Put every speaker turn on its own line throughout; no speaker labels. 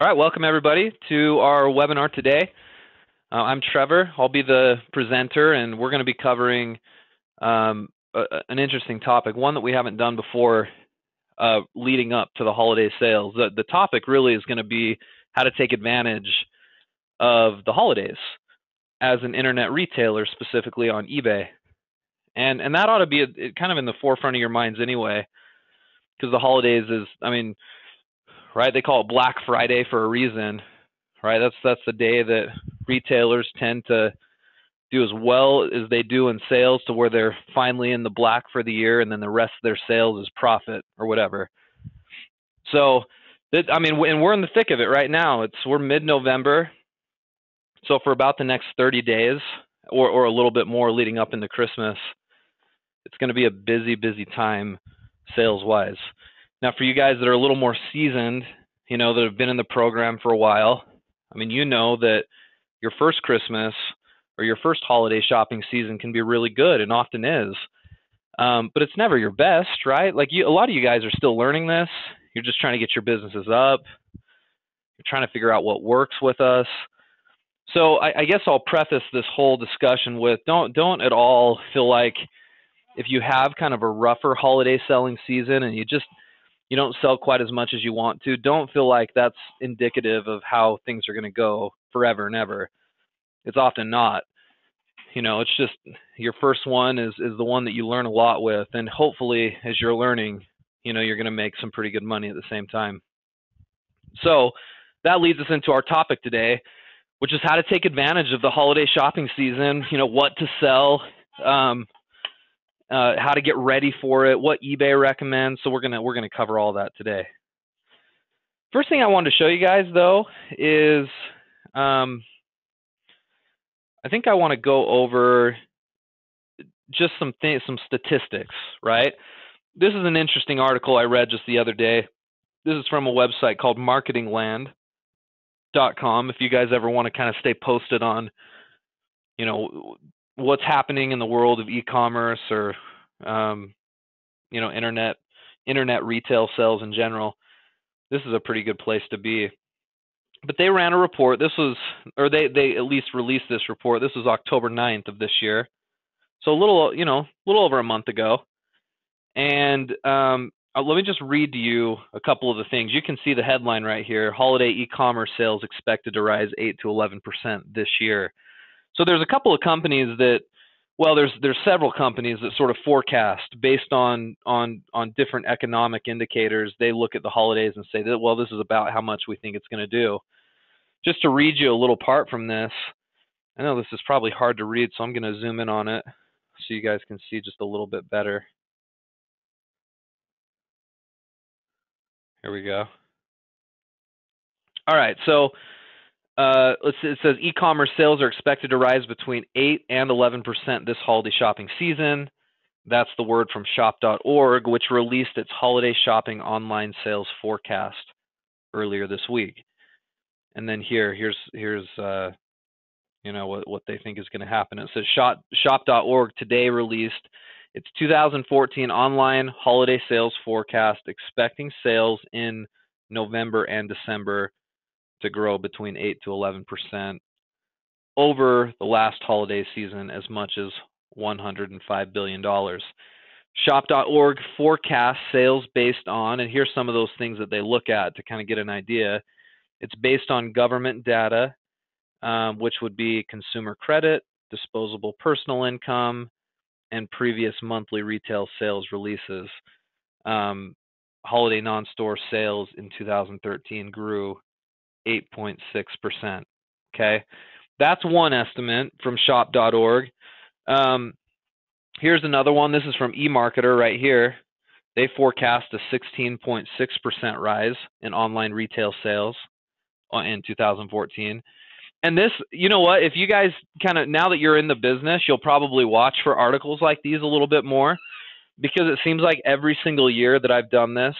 All right, welcome everybody to our webinar today. I'm Trevor. I'll be the presenter, and we're going to be covering an interesting topic, one that we haven't done before leading up to the holiday sales. The topic really is going to be how to take advantage of the holidays as an internet retailer, specifically on eBay. And that ought to be kind of in the forefront of your minds anyway, because the holidays is, right? They call it Black Friday for a reason, right? That's the day that retailers tend to do as well as they do in sales, to where they're finally in the black for the year, and then the rest of their sales is profit or whatever. So, and we're in the thick of it right now. We're mid-November, so for about the next 30 days, or a little bit more leading up into Christmas, it's going to be a busy time sales-wise. Now, for you guys that are a little more seasoned, that have been in the program for a while, you know that your first Christmas or your first holiday shopping season can be really good, and often is. But it's never your best, right? A lot of you guys are still learning this. You're just trying to get your businesses up. You're trying to figure out what works with us. So I guess I'll preface this whole discussion with, don't at all feel like if you have kind of a rougher holiday selling season and you don't sell quite as much as you want to, don't feel like that's indicative of how things are going to go forever and ever. It's often not. It's just your first one is the one that you learn a lot with, and hopefully as you're learning, you're going to make some pretty good money at the same time. So that leads us into our topic today, which is how to take advantage of the holiday shopping season, what to sell, how to get ready for it, what eBay recommends. So we're gonna cover all that today. First thing I wanted to show you guys, though, is I think I want to go over just some statistics, right? This is an interesting article I read just the other day. This is from a website called marketingland.com. If you guys ever want to kind of stay posted on, what's happening in the world of e-commerce or internet retail sales in general, this is a pretty good place to be. But they ran a report. They at least released this report. This was October 9th of this year, so a little over a month ago. And let me just read to you a couple of the things. You can see the headline right here: holiday e-commerce sales expected to rise 8 to 11% this year. So there's a couple of companies that, there's several companies that sort of forecast based on different economic indicators. They look at the holidays and say that, this is about how much we think it's going to do. Just to read you a little part from this, I know this is probably hard to read, so I'm going to zoom in on it so you guys can see just a little bit better. Here we go. All right, so it says e-commerce sales are expected to rise between 8 and 11% this holiday shopping season. That's the word from shop.org, which released its holiday shopping online sales forecast earlier this week. And then here's what they think is going to happen. It says shop.org today released its 2014 online holiday sales forecast, expecting sales in November and December to grow between 8 to 11% over the last holiday season, as much as $105 billion. Shop.org forecasts sales based on, and here's some of those things that they look at to kind of get an idea. It's based on government data, which would be consumer credit, disposable personal income, and previous monthly retail sales releases. Holiday non-store sales in 2013 grew 8.6%. Okay, that's one estimate from shop.org. Here's another one. This is from eMarketer right here. They forecast a 16.6% rise in online retail sales in 2014. And this, if you guys now that you're in the business, you'll probably watch for articles like these a little bit more, because it seems like every single year that I've done this,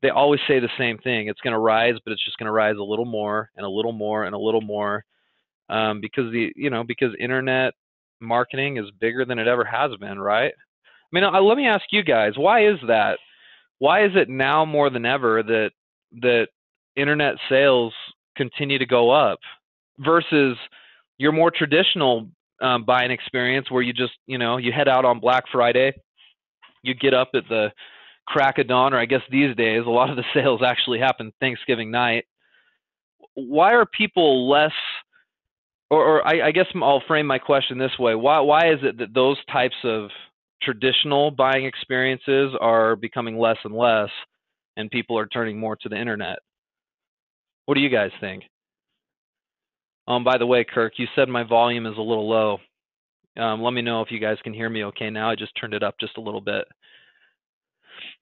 they always say the same thing. It's going to rise, but it's just going to rise a little more and a little more and a little more, because because internet marketing is bigger than it ever has been, right? Let me ask you guys, why is that? Why is it now more than ever that internet sales continue to go up versus your more traditional buying experience where you just, you head out on Black Friday, you get up at the crack of dawn, or I guess these days, a lot of the sales actually happen Thanksgiving night. Why are people less, or I guess I'll frame my question this way. Why is it that those types of traditional buying experiences are becoming less and less and people are turning more to the internet? What do you guys think? By the way, Kirk, you said my volume is a little low. Let me know if you guys can hear me okay now. I just turned it up just a little bit.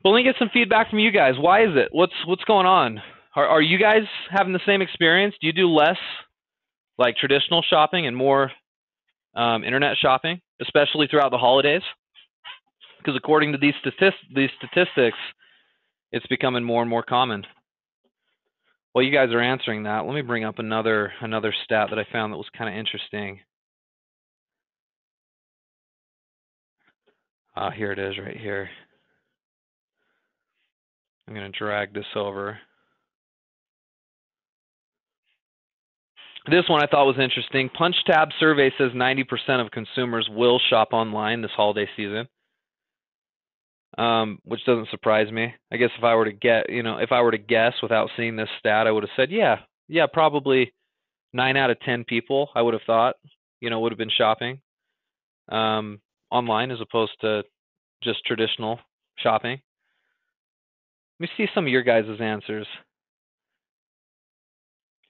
But let me get some feedback from you guys. Why is it? What's going on? Are you guys having the same experience? Do you do less like traditional shopping and more internet shopping, especially throughout the holidays? Because according to these statistics, it's becoming more and more common. Well, you guys are answering that. Let me bring up another stat that I found that was kind of interesting. Here it is right here. I'm going to drag this over. This one I thought was interesting. PunchTab survey says 90% of consumers will shop online this holiday season, which doesn't surprise me. I guess if I were to guess without seeing this stat, I would have said, yeah, probably 9 out of 10 people I would have thought, would have been shopping online as opposed to just traditional shopping. Let me see some of your guys' answers.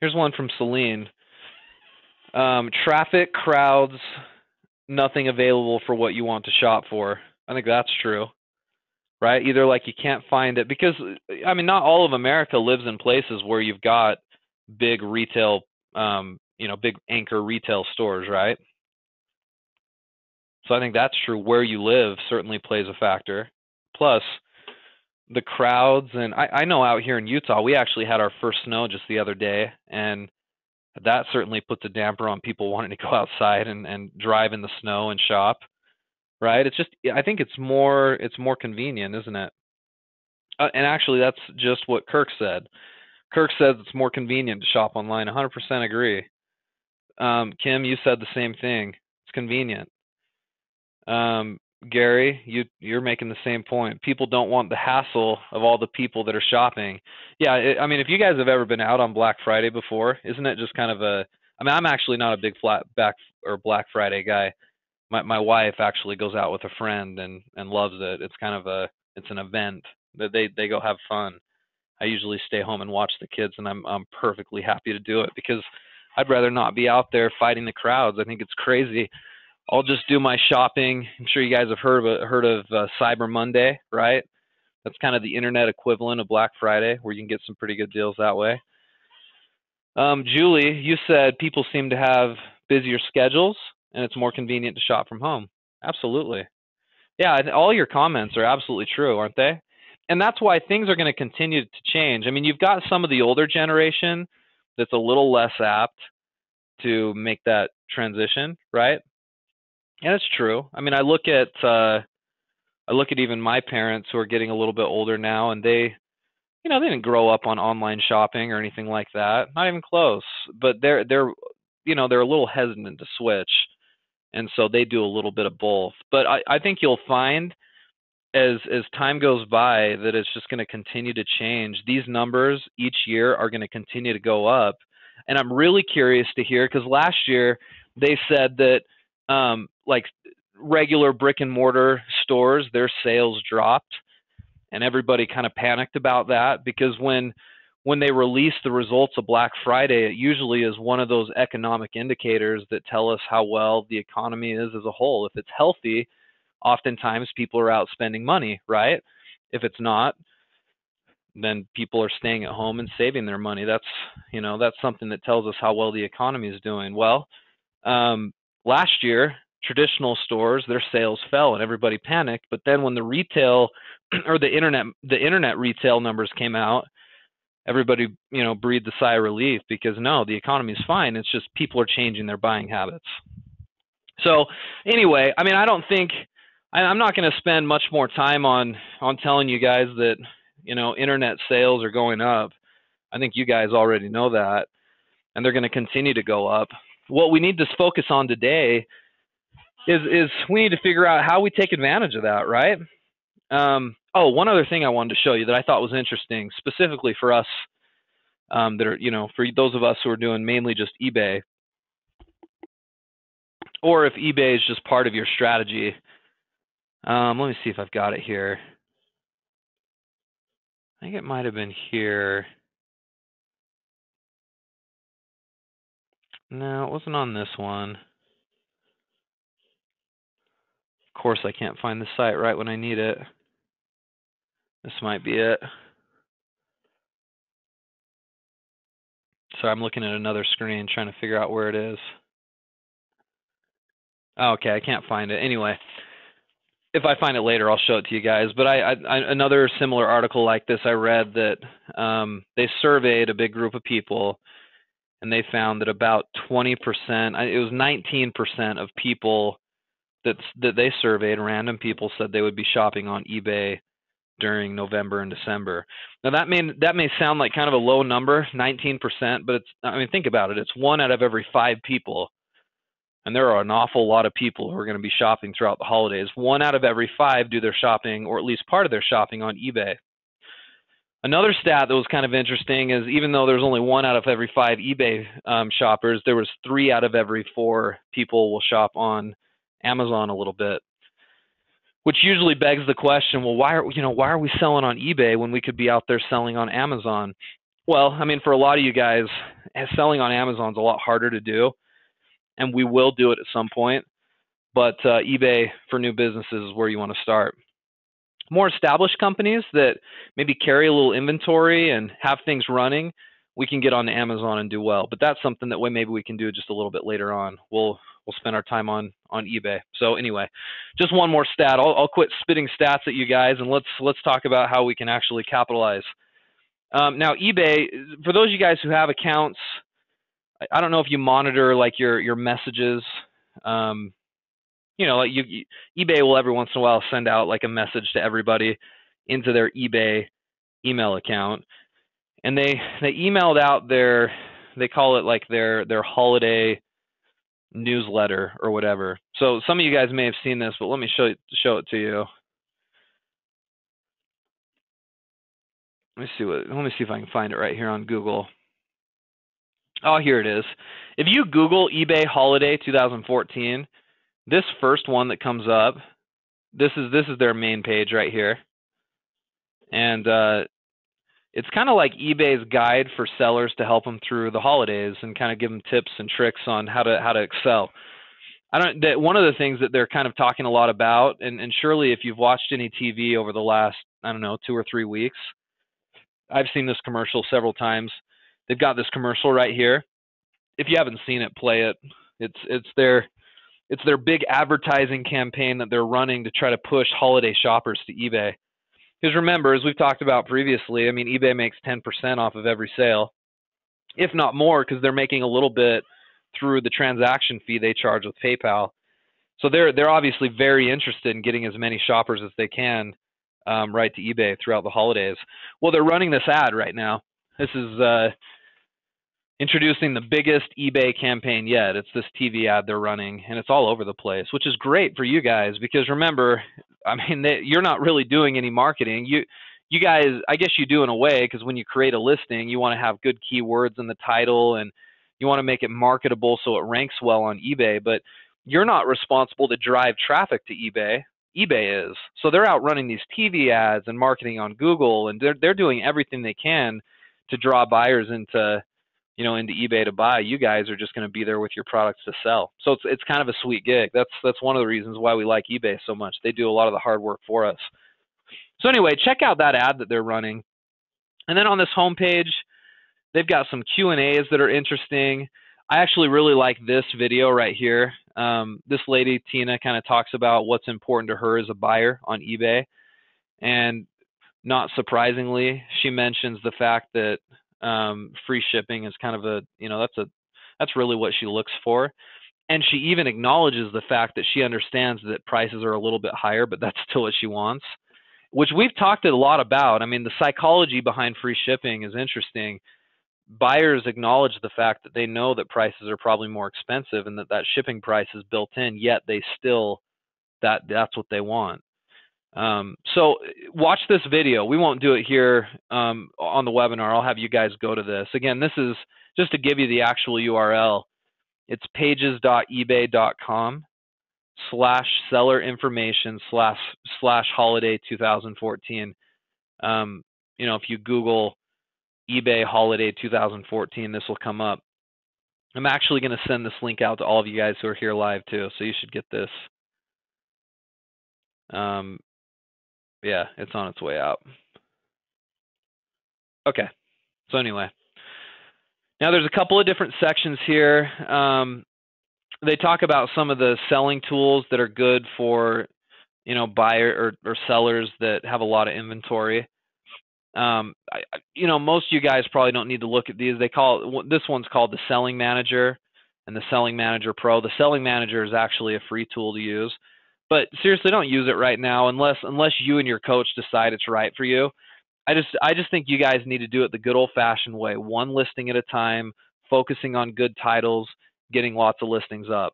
Here's one from Celine. Traffic, crowds, nothing available for what you want to shop for. I think that's true, right? Either like you can't find it because, I mean, not all of America lives in places where you've got big retail, big anchor retail stores, right? So I think that's true. Where you live certainly plays a factor. Plus, the crowds, and I know out here in Utah, we actually had our first snow just the other day, and that certainly puts a damper on people wanting to go outside and drive in the snow and shop, right? It's just, I think it's more convenient, isn't it? And actually, that's just what Kirk said. Kirk says it's more convenient to shop online. 100% agree. Kim, you said the same thing. It's convenient. Gary, you're making the same point. People don't want the hassle of all the people that are shopping. Yeah, I mean, if you guys have ever been out on Black Friday before, isn't it just kind of I mean, I'm actually not a big Black Friday guy. My wife actually goes out with a friend and loves it. It's kind of it's an event that they go have fun. I usually stay home and watch the kids, and I'm perfectly happy to do it because I'd rather not be out there fighting the crowds. I think it's crazy. I'll just do my shopping. I'm sure you guys have heard of Cyber Monday, right? That's kind of the internet equivalent of Black Friday, where you can get some pretty good deals that way. Julie, you said people seem to have busier schedules, and it's more convenient to shop from home. Absolutely. Yeah, all your comments are absolutely true, aren't they? And that's why things are going to continue to change. I mean, you've got some of the older generation that's a little less apt to make that transition, right? And it's true. I mean, I look at even my parents who are getting a little bit older now, and they didn't grow up on online shopping or anything like that, not even close. But they're a little hesitant to switch, and so they do a little bit of both. But I think you'll find as time goes by that it's just going to continue to change. These numbers each year are going to continue to go up, and I'm really curious to hear because last year they said that like regular brick and mortar stores, their sales dropped, and everybody kind of panicked about that because when they release the results of Black Friday, it usually is one of those economic indicators that tell us how well the economy is as a whole. If it's healthy, oftentimes people are out spending money, right? If it's not, then people are staying at home and saving their money. That's something that tells us how well the economy is doing. Well, last year, traditional stores, their sales fell and everybody panicked. But then when the retail or the internet retail numbers came out, everybody, breathed a sigh of relief because no, the economy is fine. It's just people are changing their buying habits. So anyway, I mean, I'm not going to spend much more time on telling you guys that, internet sales are going up. I think you guys already know that. and they're going to continue to go up. What we need to focus on today is we need to figure out how we take advantage of that, right? Oh, one other thing I wanted to show you that I thought was interesting, specifically for us that are, for those of us who are doing mainly just eBay, or if eBay is just part of your strategy. Let me see if I've got it here. I think it might have been here. No, it wasn't on this one. Of course, I can't find the site right when I need it. This might be it. So I'm looking at another screen trying to figure out where it is. Oh, okay, I can't find it. Anyway, if I find it later, I'll show it to you guys. But another similar article like this I read that they surveyed a big group of people, and they found that about 20%, it was 19% of people that they surveyed, random people, said they would be shopping on eBay during November and December. Now that may sound like kind of a low number, 19%, but think about it. It's 1 out of every 5 people, and there are an awful lot of people who are going to be shopping throughout the holidays. 1 out of every 5 do their shopping, or at least part of their shopping, on eBay. Another stat that was kind of interesting is even though there's only 1 out of every 5 eBay shoppers, there was 3 out of every 4 people will shop on Amazon a little bit. Which usually begs the question, well, why are we selling on eBay when we could be out there selling on Amazon? Well, for a lot of you guys, selling on Amazon is a lot harder to do, and we will do it at some point. But eBay for new businesses is where you want to start. More established companies that maybe carry a little inventory and have things running, we can get on Amazon and do well. But that's something that maybe we can do just a little bit later on. We'll spend our time on eBay. So anyway, just one more stat. I'll quit spitting stats at you guys, and let's talk about how we can actually capitalize. Now eBay, for those of you guys who have accounts, I don't know if you monitor like your messages. Like eBay will every once in a while send out like a message to everybody into their eBay email account, and they emailed out they call it like their holiday newsletter or whatever. So some of you guys may have seen this, but let me show it to you. Let me see if I can find it right here on Google. Oh, here it is. If you Google eBay holiday 2014, this first one that comes up, this is their main page right here, and it's kind of like eBay's guide for sellers to help them through the holidays and kind of give them tips and tricks on how to excel. One of the things that they're kind of talking a lot about, and surely if you've watched any TV over the last 2 or 3 weeks, I've seen this commercial several times. They've got this commercial right here. If you haven't seen it, play it. It's their big advertising campaign that they're running to try to push holiday shoppers to eBay. Because remember, as we've talked about previously, eBay makes 10% off of every sale, if not more, because they're making a little bit through the transaction fee they charge with PayPal. So they're obviously very interested in getting as many shoppers as they can right to eBay throughout the holidays. Well, they're running this ad right now. This is introducing the biggest eBay campaign yet. It's this TV ad they're running, and it's all over the place, which is great for you guys because remember, you're not really doing any marketing. You guys, I guess you do in a way, because when you create a listing, you want to have good keywords in the title, and you want to make it marketable so it ranks well on eBay, but you're not responsible to drive traffic to eBay. eBay is. So they're out running these TV ads and marketing on Google, and they're doing everything they can to draw buyers into eBay to buy. You guys are just going to be there with your products to sell. So it's kind of a sweet gig. That's one of the reasons why we like eBay so much. They do a lot of the hard work for us. So anyway, check out that ad that they're running. And then on this homepage, they've got some Q&As that are interesting. I actually really like this video right here. This lady, Tina, kind of talks about what's important to her as a buyer on eBay. And not surprisingly, she mentions the fact that free shipping is kind of that's really what she looks for. And she even acknowledges the fact that she understands that prices are a little bit higher, but that's still what she wants, which we've talked a lot about. The psychology behind free shipping is interesting. buyers acknowledge the fact that they know that prices are probably more expensive and that that shipping price is built in, yet they still, that's what they want. So watch this video. We won't do it here on the webinar. I'll have you guys go to this. Again, this is just to give you the actual URL. It's pages.ebay.com/seller information/holiday 2014. You know, if you Google eBay holiday 2014, this will come up. I'm actually going to send this link out to all of you guys who are here live too, so you should get this. Yeah, it's on its way out. Okay, so anyway, now there's a couple of different sections here. They talk about some of the selling tools that are good for, you know, buyer or sellers that have a lot of inventory. You know, most of you guys probably don't need to look at these. They call it, this one's called the Selling Manager and the Selling Manager Pro. The Selling Manager is actually a free tool to use, but seriously, don't use it right now unless you and your coach decide it's right for you. I just think you guys need to do it the good old-fashioned way, one listing at a time, focusing on good titles, getting lots of listings up.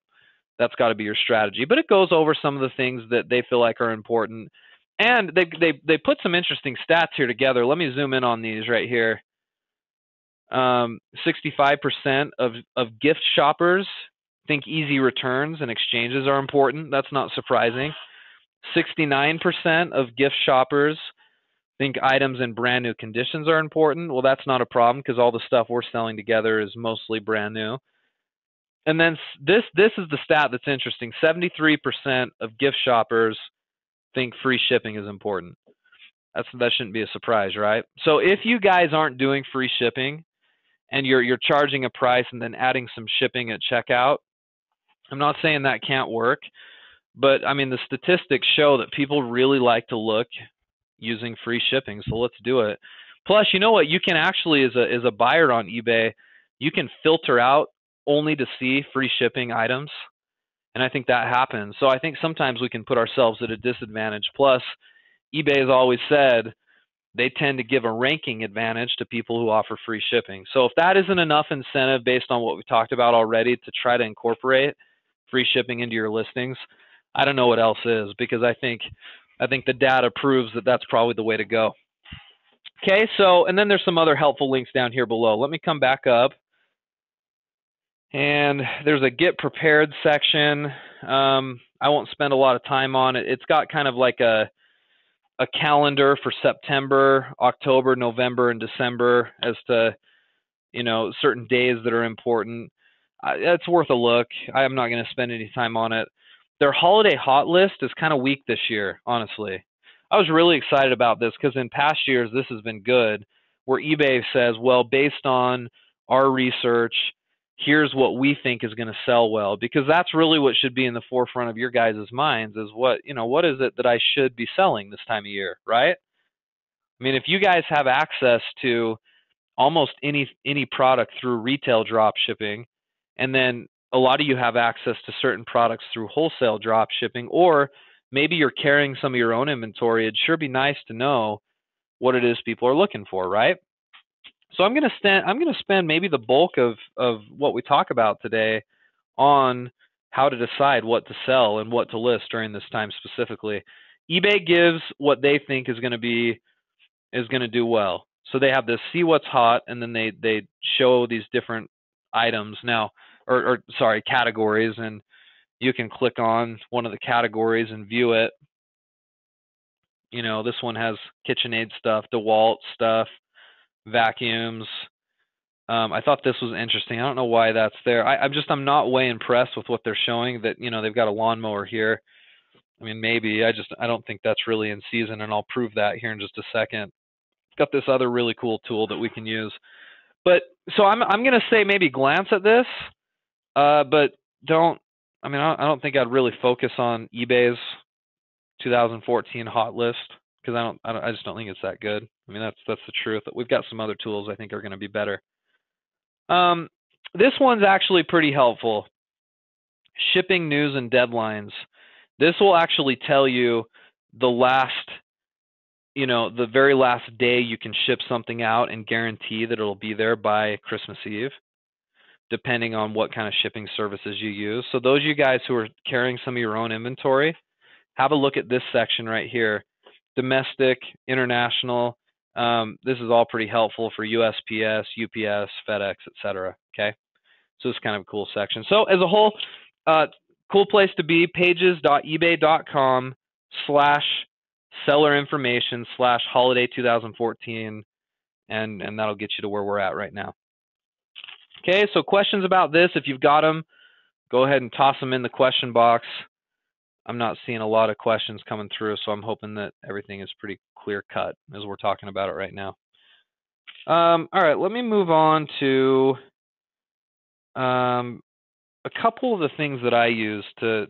That's got to be your strategy. But it goes over some of the things that they feel like are important. And they put some interesting stats here together. Let me zoom in on these right here. 65% of gift shoppers think easy returns and exchanges are important. That's not surprising. 69% of gift shoppers think items in brand new conditions are important. Well, that's not a problem because all the stuff we're selling together is mostly brand new. And then this is the stat that's interesting. 73% of gift shoppers think free shipping is important. That shouldn't be a surprise, right? So if you guys aren't doing free shipping and you're charging a price and then adding some shipping at checkout, I'm not saying that can't work, but I mean the statistics show that people really like to look using free shipping, so let's do it. Plus, you know what? You can actually, as a buyer on eBay, you can filter out only to see free shipping items, and I think that happens. So I think sometimes we can put ourselves at a disadvantage. Plus, eBay has always said they tend to give a ranking advantage to people who offer free shipping. So if that isn't enough incentive based on what we talked about already to try to incorporate free shipping into your listings, I don't know what else is, because I think the data proves that that's probably the way to go. Okay, so, and then there's some other helpful links down here below. Let me come back up. And there's a get prepared section. I won't spend a lot of time on it. It's got kind of like a calendar for September, October, November, and December as to, you know, certain days that are important. It's worth a look. I'm not going to spend any time on it. Their holiday hot list is kind of weak this year, honestly. I was really excited about this because in past years this has been good, where eBay says, well, based on our research, here's what we think is going to sell well, because that's really what should be in the forefront of your guys' minds is what is it that I should be selling this time of year, right? I mean, if you guys have access to almost any product through retail drop shipping, and then a lot of you have access to certain products through wholesale drop shipping, or maybe you're carrying some of your own inventory, it'd sure be nice to know what it is people are looking for, right? So I'm going to spend maybe the bulk of what we talk about today on how to decide what to sell and what to list during this time specifically. eBay gives what they think is going to do well. So they have this see what's hot, and then they show these different items now, or sorry, categories, and you can click on one of the categories and view it. You know, this one has KitchenAid stuff, DeWalt stuff, vacuums. I thought this was interesting. I don't know why that's there. I'm not way impressed with what they're showing, that, you know, they've got a lawnmower here. I mean, maybe I don't think that's really in season, and I'll prove that here in just a second. Got this other really cool tool that we can use. But so I'm going to say maybe glance at this, but I don't think I'd really focus on eBay's 2014 hot list, because I just don't think it's that good. I mean, that's the truth. We've got some other tools I think are going to be better. This one's actually pretty helpful. Shipping news and deadlines. This will actually tell you the last the very last day you can ship something out and guarantee that it'll be there by Christmas Eve, depending on what kind of shipping services you use. So those of you guys who are carrying some of your own inventory, have a look at this section right here. Domestic, international. This is all pretty helpful for USPS, UPS, FedEx, etc. Okay, so it's kind of a cool section. So as a whole, cool place to be, pages.ebay.com/seller information/holiday 2014, and that'll get you to where we're at right now. Okay, so questions about this, if you've got them, go ahead and toss them in the question box. I'm not seeing a lot of questions coming through, so I'm hoping that everything is pretty clear cut as we're talking about it right now. All right, let me move on to a couple of the things that I use to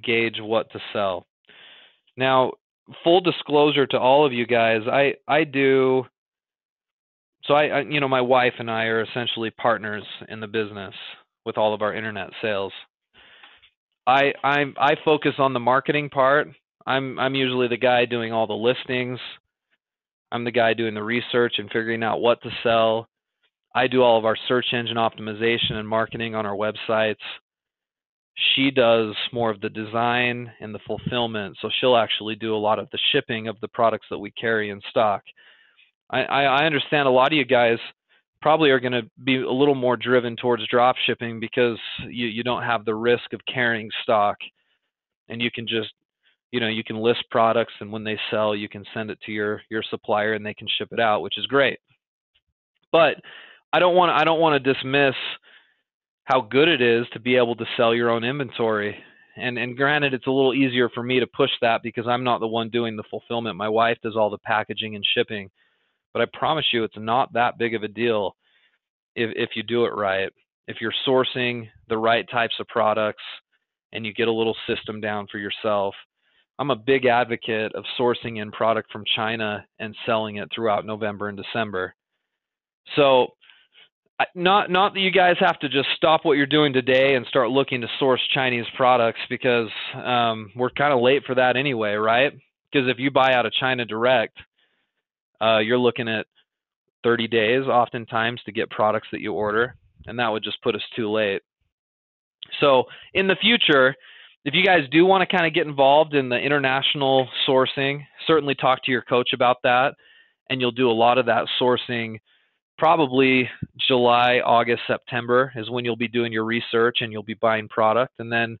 gauge what to sell. Now, full disclosure to all of you guys, I do. So my wife and I are essentially partners in the business with all of our internet sales. I focus on the marketing part. I'm usually the guy doing all the listings. I'm the guy doing the research and figuring out what to sell. I do all of our search engine optimization and marketing on our websites. She does more of the design and the fulfillment, so she'll actually do a lot of the shipping of the products that we carry in stock. I understand a lot of you guys probably are going to be a little more driven towards drop shipping because you don't have the risk of carrying stock, and you can just, you can list products, and when they sell, you can send it to your supplier and they can ship it out, which is great. But I don't want to dismiss how good it is to be able to sell your own inventory. And granted, it's a little easier for me to push that because I'm not the one doing the fulfillment. My wife does all the packaging and shipping. But I promise you, it's not that big of a deal if you do it right. If you're sourcing the right types of products and you get a little system down for yourself. I'm a big advocate of sourcing in product from China and selling it throughout November and December. So not that you guys have to just stop what you're doing today and start looking to source Chinese products, because we're kind of late for that anyway, right? Because if you buy out of China direct, you're looking at 30 days oftentimes to get products that you order, and that would just put us too late. So in the future, if you guys do want to kind of get involved in the international sourcing, certainly talk to your coach about that, and you'll do a lot of that sourcing. Probably July, August, September is when you'll be doing your research and you'll be buying product, and then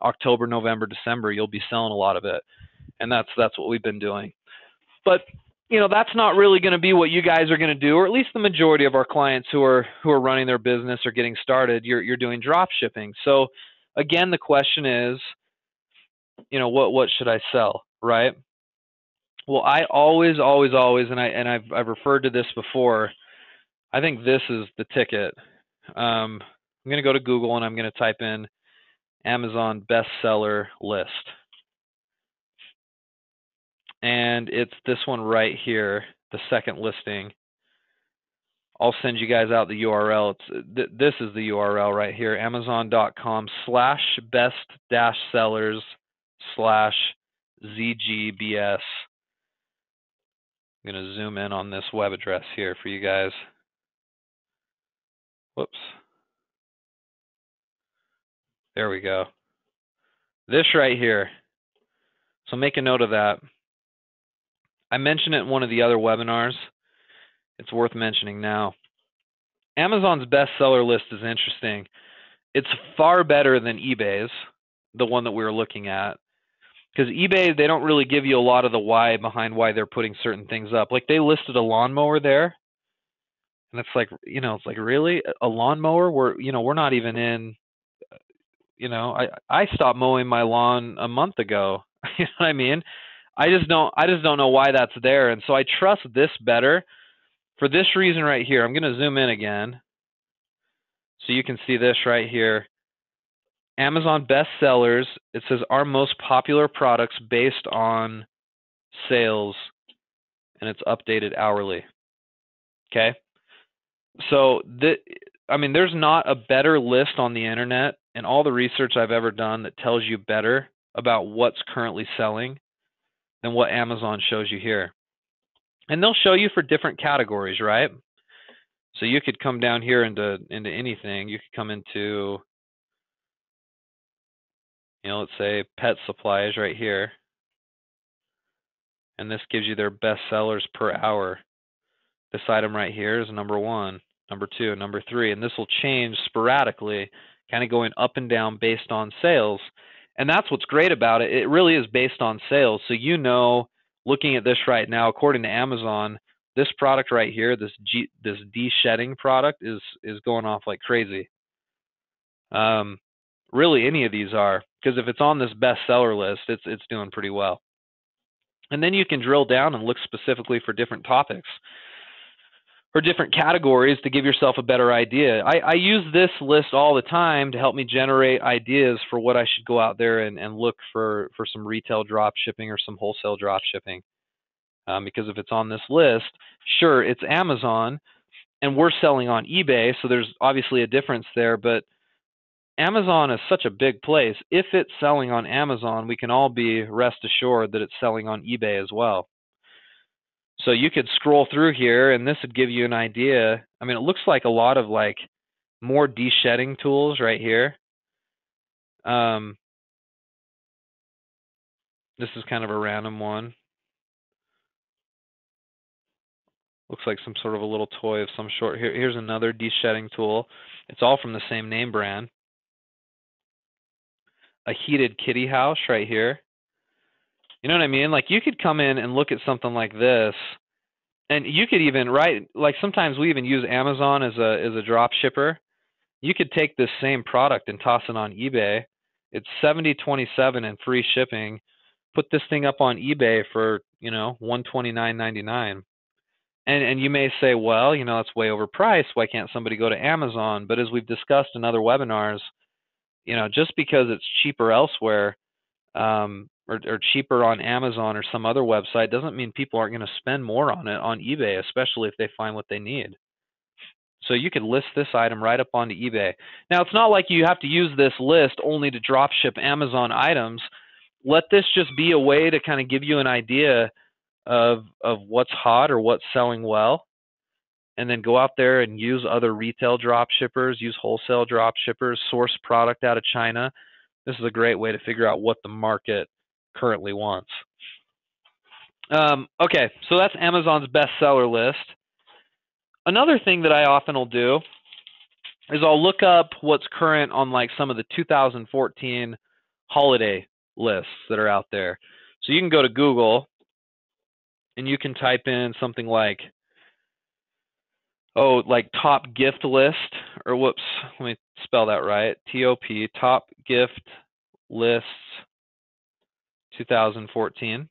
October, November, December you'll be selling a lot of it, and that's what we've been doing. But that's not really going to be what you guys are going to do, or at least the majority of our clients who are running their business or getting started. You're doing drop shipping. So again, the question is, what should I sell, right? Well, I always, and I've referred to this before. I think this is the ticket. I'm going to go to Google and I'm going to type in Amazon bestseller list. And it's this one right here, the second listing. I'll send you guys out the URL. This is the URL right here, amazon.com/best-sellers/ZGBS. I'm going to zoom in on this web address here for you guys. Whoops. There we go. This right here. So make a note of that. I mentioned it in one of the other webinars. It's worth mentioning now. Amazon's bestseller list is interesting. It's far better than eBay's, the one that we were looking at. Because eBay, they don't really give you a lot of the why behind why they're putting certain things up. Like they listed a lawnmower there. And it's like, really? A lawnmower? We're not even in, I stopped mowing my lawn a month ago. You know what I mean? I just don't know why that's there. And so I trust this better for this reason right here. I'm going to zoom in again so you can see this right here. Amazon bestsellers, it says our most popular products based on sales, and it's updated hourly. Okay? So there's not a better list on the internet in all the research I've ever done that tells you better about what's currently selling than what Amazon shows you here. And they'll show you for different categories, right? So you could come down here into anything. You could come into, let's say pet supplies right here. And this gives you their best sellers per hour. This item right here is number 1, number 2, number 3, and this will change sporadically, kind of going up and down based on sales. And that's what's great about it. It really is based on sales. So looking at this right now, according to Amazon, this product right here, this de-shedding product is going off like crazy. Really, any of these are, because if it's on this bestseller list, it's doing pretty well. And then you can drill down and look specifically for different topics or different categories to give yourself a better idea. I use this list all the time to help me generate ideas for what I should go out there and look for some retail drop shipping or some wholesale drop shipping. Because if it's on this list, sure, it's Amazon, and we're selling on eBay, so there's obviously a difference there, but Amazon is such a big place. If it's selling on Amazon, we can all be rest assured that it's selling on eBay as well. So you could scroll through here, and this would give you an idea. I mean, it looks like a lot of more de-shedding tools right here. This is kind of a random one. Looks like some sort of a little toy of some sort. Here's another de-shedding tool. It's all from the same name brand. A heated kitty house right here. You know what I mean? Like, you could come in and look at something like this, and you could even sometimes we even use Amazon as a drop shipper. You could take this same product and toss it on eBay. It's $70.27 and free shipping. Put this thing up on eBay for, $129.99. And you may say, well, that's way overpriced. Why can't somebody go to Amazon? But as we've discussed in other webinars, just because it's cheaper elsewhere, or cheaper on Amazon or some other website, doesn't mean people aren't going to spend more on it on eBay, especially if they find what they need. So you could list this item right up onto eBay. Now, it's not like you have to use this list only to drop ship Amazon items. Let this just be a way to kind of give you an idea of what's hot or what's selling well, and then go out there and use other retail drop shippers, use wholesale drop shippers, source product out of China. This is a great way to figure out what the market currently wants. Okay, so that's Amazon's bestseller list. Another thing that I often will do is I'll look up what's current on some of the 2014 holiday lists that are out there. So you can go to Google and you can type in something like top gift list, or whoops, let me spell that right. TOP, top gift lists 2014.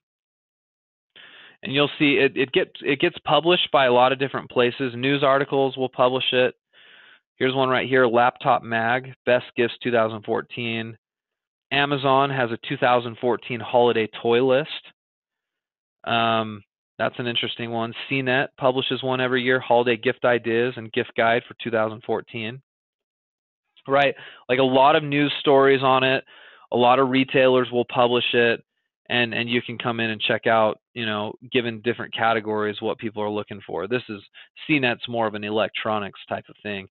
And you'll see it gets published by a lot of different places. News articles will publish it. Here's one right here, Laptop Mag, Best Gifts 2014. Amazon has a 2014 holiday toy list. That's an interesting one. CNET publishes one every year, Holiday Gift Ideas and Gift Guide for 2014. Right, like a lot of news stories on it. A lot of retailers will publish it. And you can come in and check out, given different categories, what people are looking for. This is CNET's more of an electronics type of thing,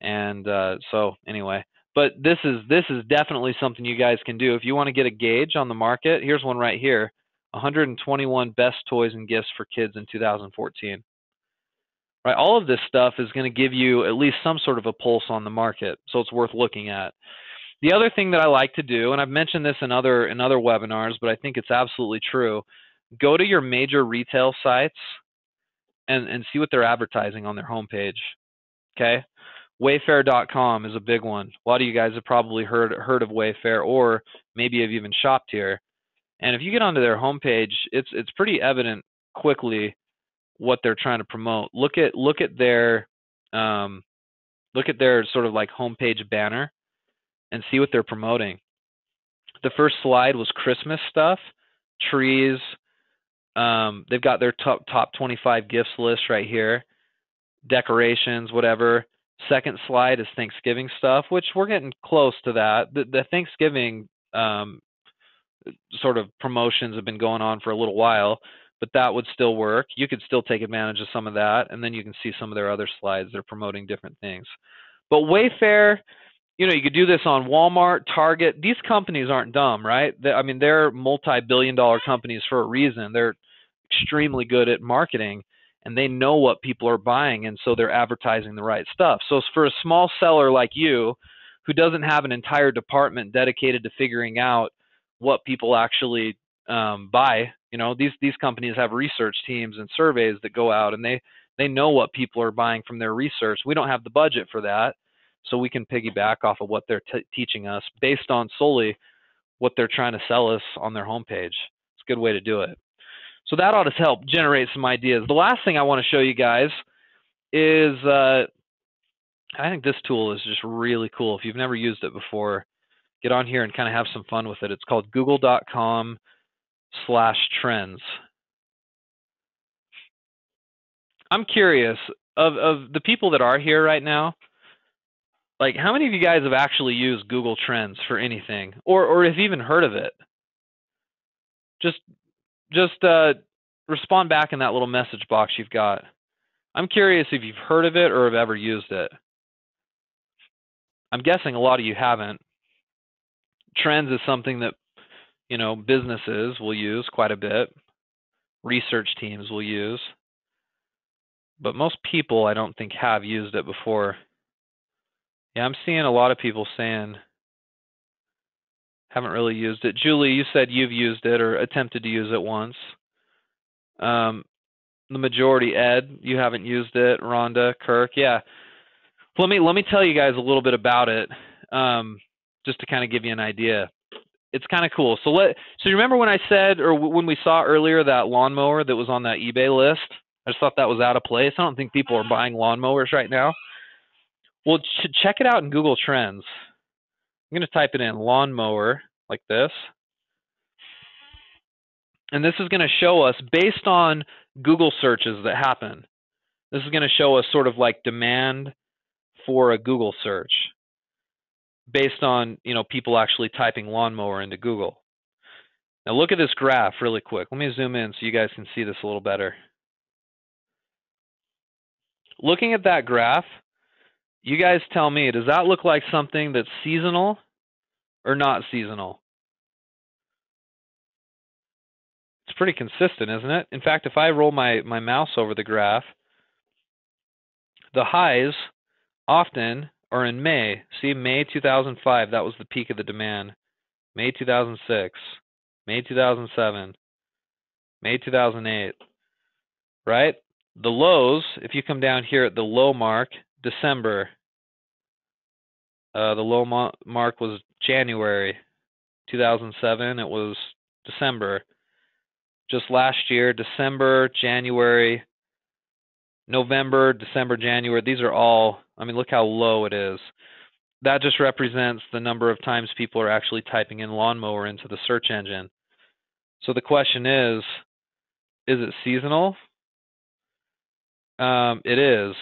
and so anyway. But this is definitely something you guys can do if you want to get a gauge on the market. Here's one right here: 121 best toys and gifts for kids in 2014. Right, all of this stuff is going to give you at least some sort of a pulse on the market, so it's worth looking at. The other thing that I like to do, and I've mentioned this in other webinars, but I think it's absolutely true, go to your major retail sites and see what they're advertising on their homepage. Okay? Wayfair.com is a big one. A lot of you guys have probably heard of Wayfair, or maybe have even shopped here. And if you get onto their homepage, it's pretty evident quickly what they're trying to promote. Look at their sort of like homepage banner and see what they're promoting. The first slide was Christmas stuff, trees. They've got their top 25 gifts list right here, decorations, whatever. Second slide is Thanksgiving stuff, which we're getting close to that. The Thanksgiving sort of promotions have been going on for a little while, but that would still work. You could still take advantage of some of that, and then you can see some of their other slides. They're promoting different things. But Wayfair, you could do this on Walmart, Target. These companies aren't dumb, right? They're multi-billion-dollar companies for a reason. They're extremely good at marketing, and they know what people are buying, and so they're advertising the right stuff. So for a small seller like you, who doesn't have an entire department dedicated to figuring out what people actually buy, these companies have research teams and surveys that go out, and they know what people are buying from their research. We don't have the budget for that, so we can piggyback off of what they're teaching us based on solely what they're trying to sell us on their homepage. It's a good way to do it. So that ought to help generate some ideas. The last thing I want to show you guys is I think this tool is just really cool. If you've never used it before, get on here and kind of have some fun with it. It's called google.com/trends. I'm curious, of the people that are here right now, like, how many of you guys have actually used Google Trends for anything, or have even heard of it? Just respond back in that little message box you've got. I'm curious if you've heard of it or have ever used it. I'm guessing a lot of you haven't. Trends is something that, businesses will use quite a bit. Research teams will use. But most people, I don't think, have used it before. Yeah, I'm seeing a lot of people saying haven't really used it. Julie, you said you've used it or attempted to use it once. The majority, Ed, you haven't used it. Rhonda, Kirk, yeah. Let me tell you guys a little bit about it, just to kind of give you an idea. It's kind of cool. So you remember when I said, or when we saw earlier, that lawnmower that was on that eBay list? I just thought that was out of place. I don't think people are buying lawnmowers right now. Well, check it out in Google Trends. I'm going to type it in, lawnmower, like this. And this is going to show us, based on Google searches that happen, this is going to show us sort of like demand for a Google search based on, people actually typing lawnmower into Google. Now look at this graph really quick. Let me zoom in so you guys can see this a little better. Looking at that graph, you guys tell me, does that look like something that's seasonal or not seasonal? It's pretty consistent, isn't it? In fact, if I roll my mouse over the graph, the highs often are in May. See, May 2005, that was the peak of the demand. May 2006, May 2007, May 2008, right? The lows, if you come down here at the low mark, December. The low mark was January 2007. It was December. Just last year, December, January, November, December, January. These are all, look how low it is. That just represents the number of times people are actually typing in lawnmower into the search engine. So the question is it seasonal? It is.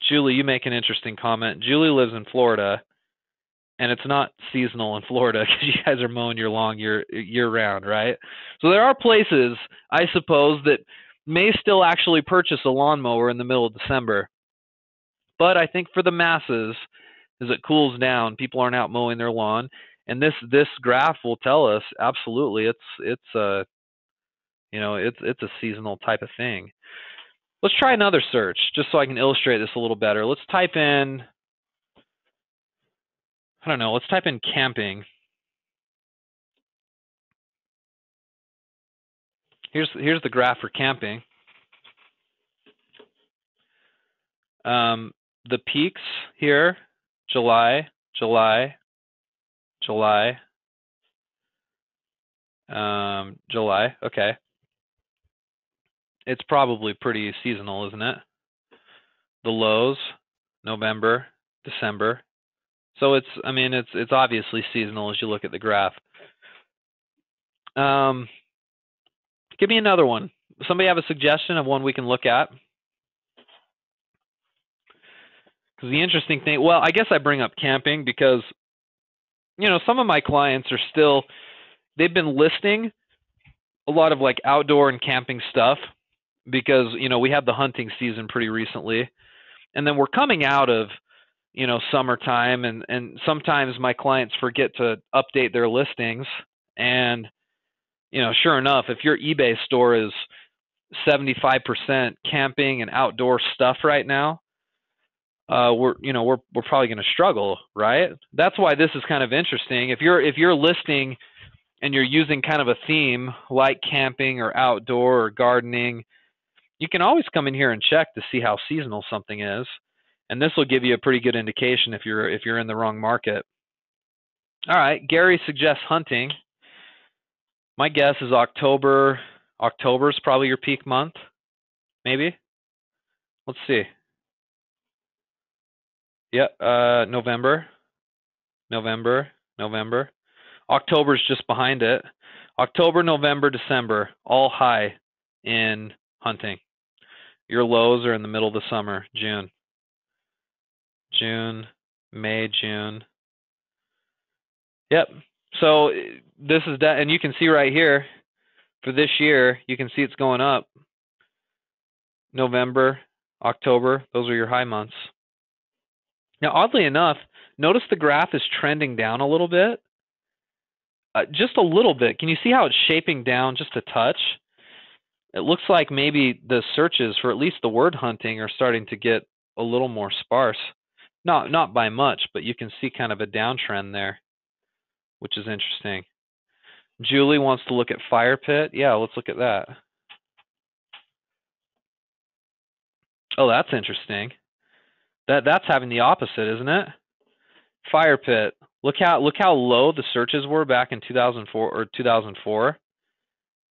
Julie, you make an interesting comment. Julie lives in Florida, and it's not seasonal in Florida because you guys are mowing your lawn year-round, right? So there are places, I suppose, that may still actually purchase a lawnmower in the middle of December. But I think for the masses, as it cools down, people aren't out mowing their lawn, and this graph will tell us absolutely it's a seasonal type of thing. Let's try another search just so I can illustrate this a little better. Let's type in, let's type in camping. Here's the graph for camping. The peaks here, July. Okay. It's probably pretty seasonal, isn't it? The lows, November, December. So it's obviously seasonal as you look at the graph. Give me another one. Somebody have a suggestion of one we can look at? Because the interesting thing, well, I guess I bring up camping because, some of my clients are still, they've been listing a lot of like outdoor and camping stuff because, we had the hunting season pretty recently. And then we're coming out of, summertime, and sometimes my clients forget to update their listings. And, sure enough, if your eBay store is 75% camping and outdoor stuff right now, we're probably going to struggle, right? That's why this is kind of interesting. If you're listing and you're using kind of a theme like camping or outdoor or gardening, you can always come in here and check to see how seasonal something is, and this will give you a pretty good indication if you're in the wrong market. All right, Gary suggests hunting. My guess is October. October is probably your peak month, maybe. Let's see. Yeah, November. October's just behind it. October, November, December, all high in hunting. Your lows are in the middle of the summer, June, May, June. Yep. So this is that, and you can see right here for this year, you can see it's going up. November, October, those are your high months. Now, oddly enough, notice the graph is trending down a little bit. Just a little bit. Can you see how it's shaping down just a touch? It looks like maybe the searches for at least the word hunting are starting to get a little more sparse. Not by much, but you can see kind of a downtrend there, which is interesting. Julie wants to look at fire pit. Yeah, let's look at that. Oh, that's interesting. That's having the opposite, isn't it? Fire pit. Look how low the searches were back in 2004,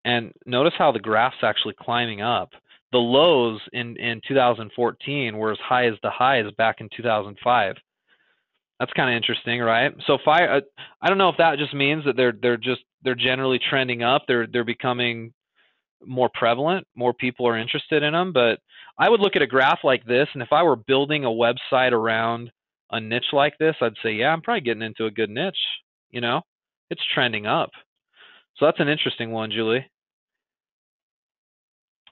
and notice how the graph's actually climbing up. The lows in 2014 were as high as the highs back in 2005. That's kind of interesting, right? So fire. I don't know if that just means that they're generally trending up. They're becoming more prevalent. More people are interested in them. But I would look at a graph like this, and if I were building a website around a niche like this, I'd say, yeah, I'm probably getting into a good niche. It's trending up. So that's an interesting one, Julie.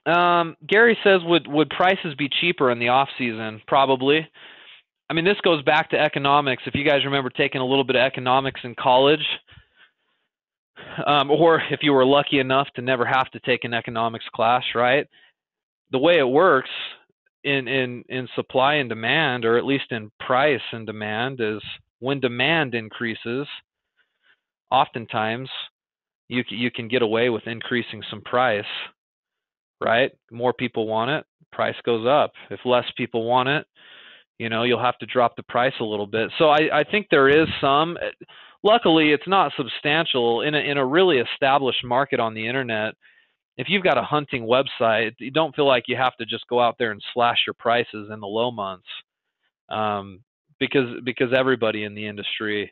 Gary says, would prices be cheaper in the off season? Probably. I mean, this goes back to economics. If you guys remember taking a little bit of economics in college, or if you were lucky enough to never have to take an economics class, right? The way it works in supply and demand, or at least in price and demand, is when demand increases, oftentimes you can get away with increasing some price, right? More people want it, price goes up. If less people want it, you'll have to drop the price a little bit. So I think there is some. Luckily, it's not substantial in a really established market on the internet. If you've got a hunting website, you don't feel like you have to just go out there and slash your prices in the low months, because everybody in the industry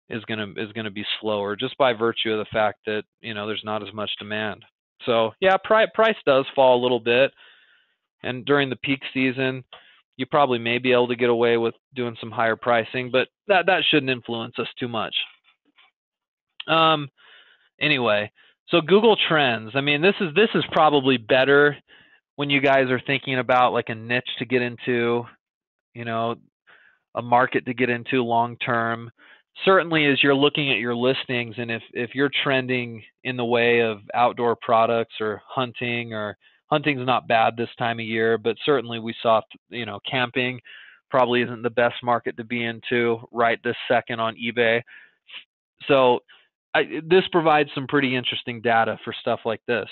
is gonna be slower just by virtue of the fact that there's not as much demand. So yeah, price does fall a little bit, and during the peak season, you probably may be able to get away with doing some higher pricing, but that shouldn't influence us too much. Anyway, so Google Trends. I mean, this is probably better when you guys are thinking about like a niche to get into, a market to get into long term. Certainly, as you're looking at your listings, and if you're trending in the way of outdoor products or hunting's not bad this time of year, but certainly we saw, camping probably isn't the best market to be into right this second on eBay. So this provides some pretty interesting data for stuff like this.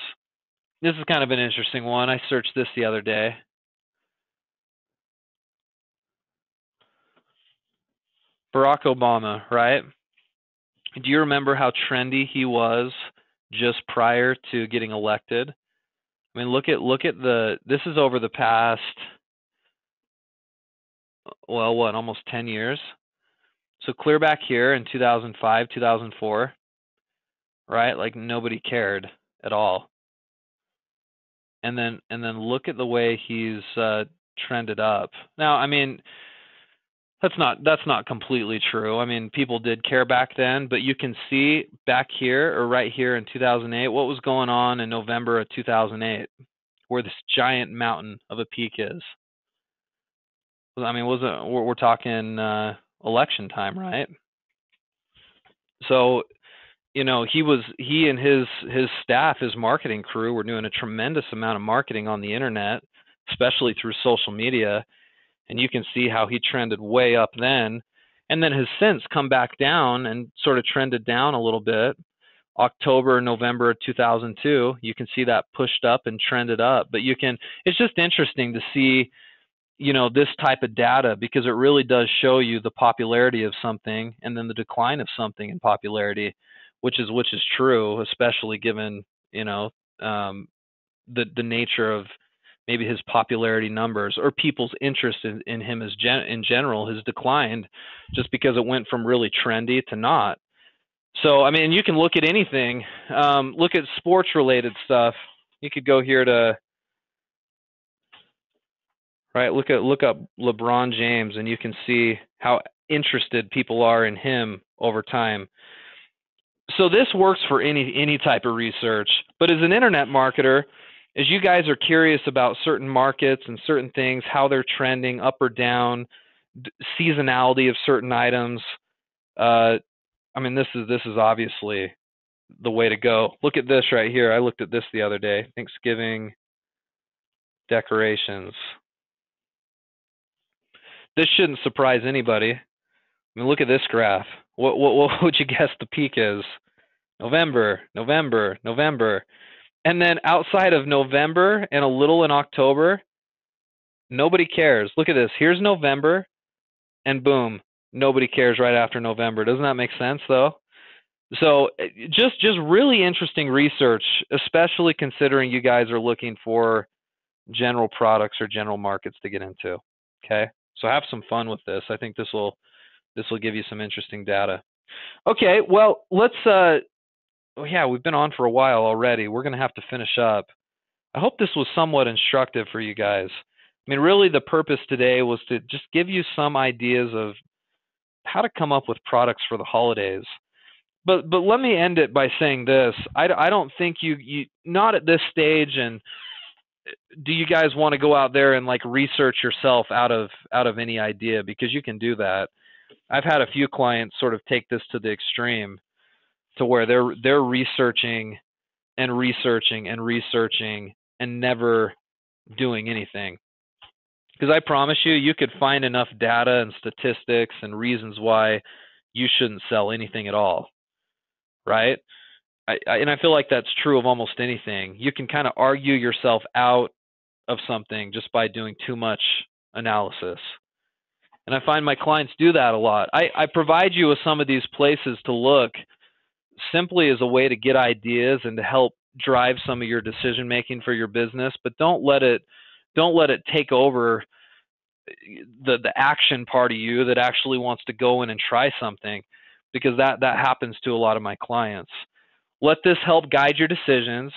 This is kind of an interesting one. I searched this the other day. Barack Obama, right? Do you remember how trendy he was just prior to getting elected? I mean, look at this is over the past, well, almost 10 years. So clear back here in 2005, 2004, right? Like nobody cared at all. And then look at the way he's trended up. Now, I mean, That's not completely true. I mean, people did care back then, but you can see back here or right here in 2008 what was going on in November of 2008, where this giant mountain of a peak is. I mean, we're talking election time, right? So, you know, he and his staff, his marketing crew were doing a tremendous amount of marketing on the internet, especially through social media, and you can see how he trended way up then, and then has since come back down and sort of trended down a little bit. October, November 2002, you can see that pushed up and trended up, but it's just interesting to see, you know, this type of data, because it really does show you the popularity of something and then the decline of something in popularity, which is true, especially given, you know, the nature of maybe his popularity numbers or people's interest in him in general has declined just because it went from really trendy to not. So, I mean, you can look at anything. Look at sports related stuff. You could go here to, right, look up LeBron James, and you can see how interested people are in him over time. So this works for any type of research, but as an internet marketer, as you guys are curious about certain markets and certain things, how they're trending up or down, seasonality of certain items, I mean, this is obviously the way to go. Look at this right here. I looked at this the other day. Thanksgiving decorations. This shouldn't surprise anybody. I mean, look at this graph. What would you guess the peak is? November, November, November. And then outside of November and a little in October, nobody cares. Look at this. Here's November, and boom, nobody cares right after November. Doesn't that make sense, though? So just really interesting research, especially considering you guys are looking for general products or general markets to get into. Okay, so have some fun with this. I think this will give you some interesting data. Okay, well, let's. Oh yeah, we've been on for a while already. We're going to have to finish up. I hope this was somewhat instructive for you guys. I mean, really, the purpose today was to just give you some ideas of how to come up with products for the holidays. But let me end it by saying this. I don't think you not at this stage. And do you guys want to go out there and like research yourself out of any idea? Because you can do that. I've had a few clients sort of take this to the extreme, to where they're researching and researching and researching and never doing anything. Because I promise you could find enough data and statistics and reasons why you shouldn't sell anything at all, right? And I feel like that's true of almost anything. You can kind of argue yourself out of something just by doing too much analysis. And I find my clients do that a lot. I provide you with some of these places to look simply as a way to get ideas and to help drive some of your decision making for your business, but don't let it take over the action part of you that actually wants to go in and try something, because that happens to a lot of my clients. Let this help guide your decisions.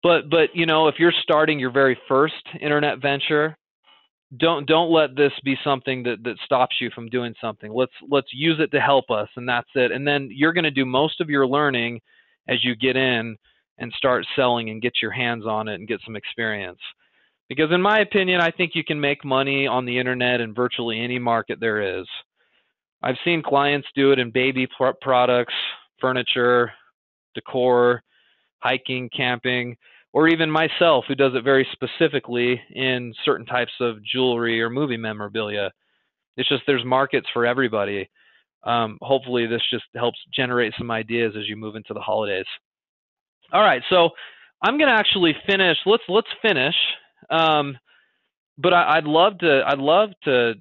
But you know, if you're starting your very first internet venture, don't let this be something that stops you from doing something. Let's use it to help us, and that's it. And then you're going to do most of your learning as you get in and start selling and get your hands on it and get some experience. Because in my opinion, I think you can make money on the internet in virtually any market there is. I've seen clients do it in baby products, furniture, decor, hiking, camping, or even myself, who does it very specifically in certain types of jewelry or movie memorabilia. It's just there's markets for everybody. Hopefully this just helps generate some ideas as you move into the holidays. All right, so I'm going to actually finish. Let's finish. But I'd love to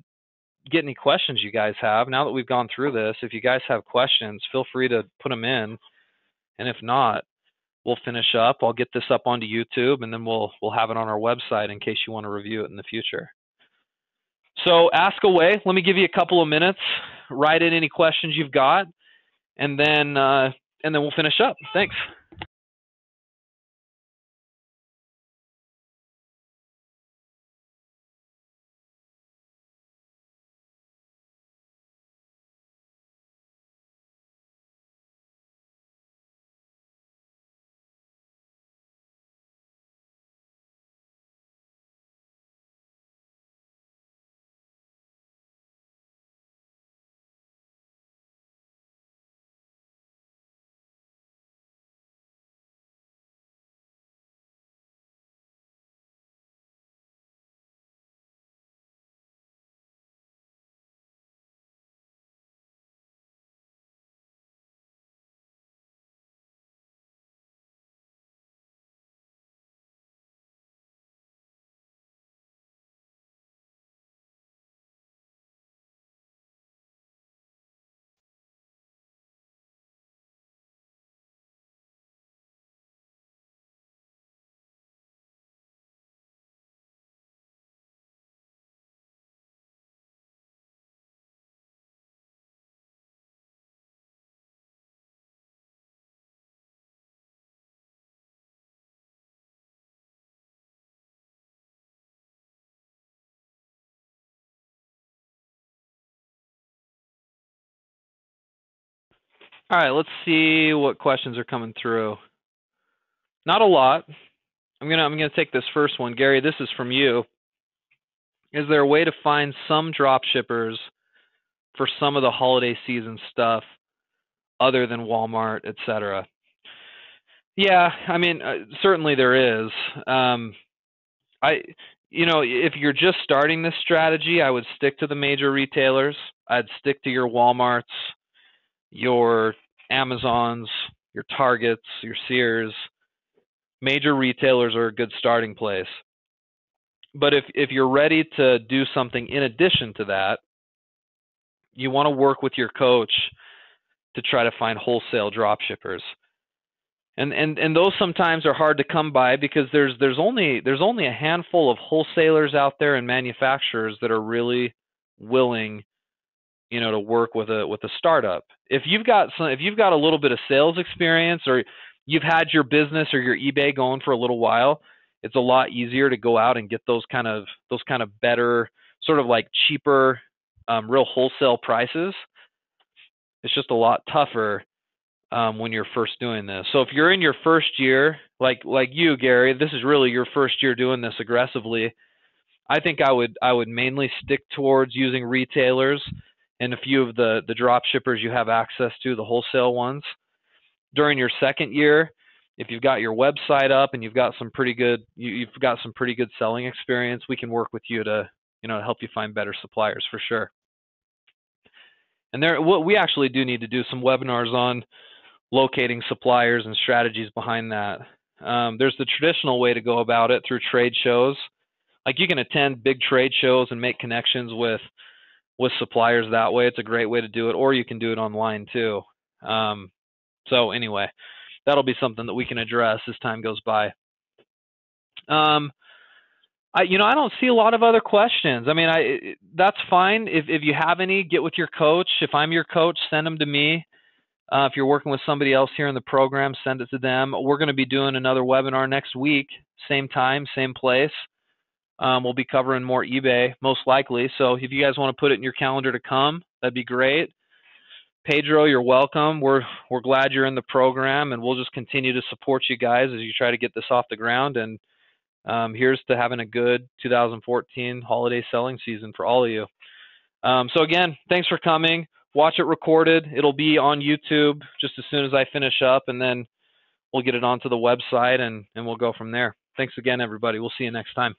get any questions you guys have now that we've gone through this. If you guys have questions, feel free to put them in, and if not, we'll finish up. I'll get this up onto YouTube, and then we'll have it on our website in case you want to review it in the future. So ask away. Let me give you a couple of minutes. Write in any questions you've got, and then we'll finish up. Thanks. All right, let's see what questions are coming through. Not a lot. I'm gonna take this first one. Gary, this is from you. Is there a way to find some drop shippers for some of the holiday season stuff other than Walmart, etc.? Yeah, I mean, certainly there is. If you're just starting this strategy, I would stick to the major retailers. I'd stick to your Walmarts, your Amazons, your Targets, your Sears. Major retailers are a good starting place. But if you're ready to do something in addition to that, you want to work with your coach to try to find wholesale drop shippers. And those sometimes are hard to come by because there's only a handful of wholesalers out there and manufacturers that are really willing, to work with a startup. If you've got a little bit of sales experience, or you've had your business or your eBay going for a little while, it's a lot easier to go out and get those kind of better, sort of like cheaper, real wholesale prices. It's just a lot tougher when you're first doing this. So if you're in your first year, like you, Gary, this is really your first year doing this aggressively, I think I would mainly stick towards using retailers and a few of the drop shippers you have access to, the wholesale ones. During your second year, if you've got your website up and you've got some pretty good selling experience, we can work with you to help you find better suppliers for sure. And we actually do need to do some webinars on locating suppliers and strategies behind that. There's the traditional way to go about it through trade shows. Like, you can attend big trade shows and make connections with suppliers that way. It's a great way to do it, or you can do it online too. So anyway, that'll be something that we can address as time goes by. I don't see a lot of other questions. I mean, that's fine. If you have any, get with your coach. If I'm your coach, send them to me. If you're working with somebody else here in the program, send it to them. We're going to be doing another webinar next week, same time, same place. We'll be covering more eBay, most likely. So if you guys want to put it in your calendar to come, that'd be great. Pedro, you're welcome. We're glad you're in the program, and we'll just continue to support you guys as you try to get this off the ground. And here's to having a good 2014 holiday selling season for all of you. So again, thanks for coming. Watch it recorded. It'll be on YouTube just as soon as I finish up, and then we'll get it onto the website, and we'll go from there. Thanks again, everybody. We'll see you next time.